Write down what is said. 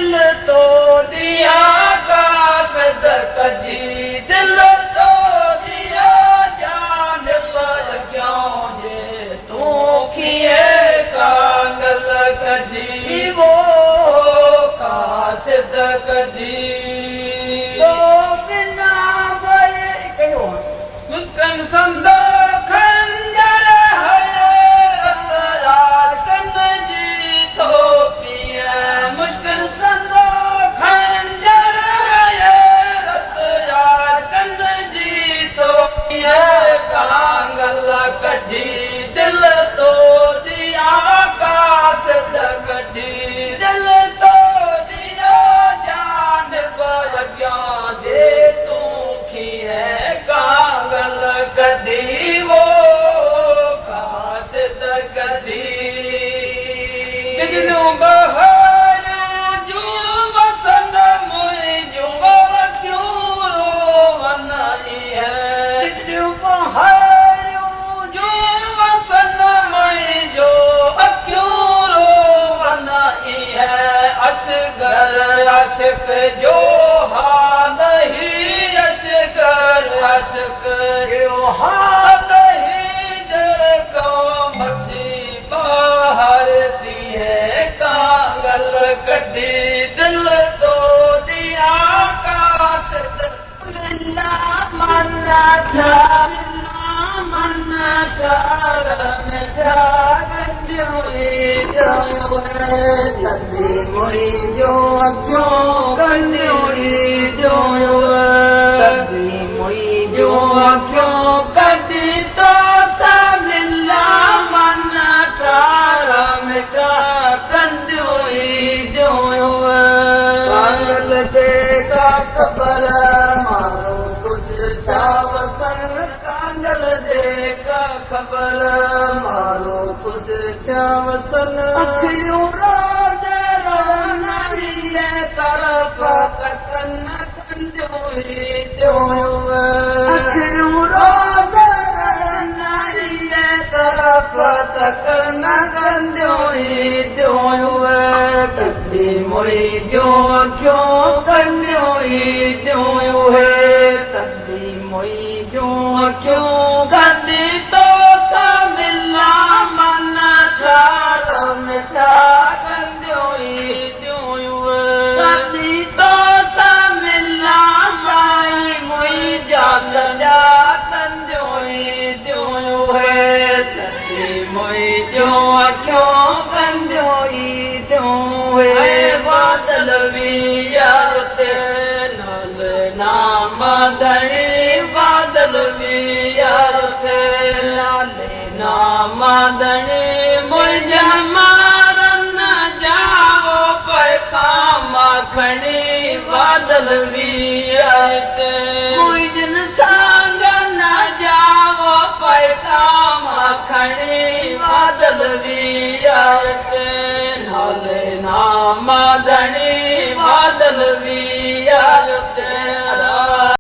दिल तो दिया कासद कदी दिल तो दिया जान पर क्यों जे तू किए कागल कदी वो कासद कदी तो बिना भय कयो मुस्कन संदो खंजर है रतराज जी तो पिया मुश्किल संदो खंजर है रतराज जी तो पिया कांगल कढी दिल तो दिया कासद कढी दिल तो दिया जान पर क्यों जे तू खिए कांगल कढी वो कासद कढी कितनों बहार जो वसन मुझो क्यों रोवनाई है कितनों बहार जो वसन मुझो क्यों रोवनाई है असगर अशक जो हाँ नहीं असगर अशक जो हाँ नहीं जर को मसी बाहर दी है कागल कढी दिल तो दिया कासद मिला मन्ना था मन्ना में मोई जो क्यों कन्योड़ी जो मोई जो क्यों कदी तो मिला मन मिठा कंदोई जो कागल देखा खबर मारो कुछ था वसन कागल देखा खबर मारो कुछ था वसन अखियों रोज रोनाई तरफ तक न कंदोई जो अखियों रोज रोनाई तरफ तक न कंदोई जो कदी मोई जो क्यों कंदोई जो है तदी मोई जो क्यों कदी तो मिला मन ठाड़ मिठा कंदोई जो कदी तो मिला साई मोई जा सजा कंदोई जो है तदी मोई जो क्यों कंदोई जो है बादल भी यार ते नल नाम दणी बादल भी यार ते नाले नाम दणी मुझे मारन जाओ पैकाम खड़ी बादल भी यार ते मुझे संग न जाओ पैकाम खड़ी बादल भी यार ते नाले नाम दणी बादल भी यार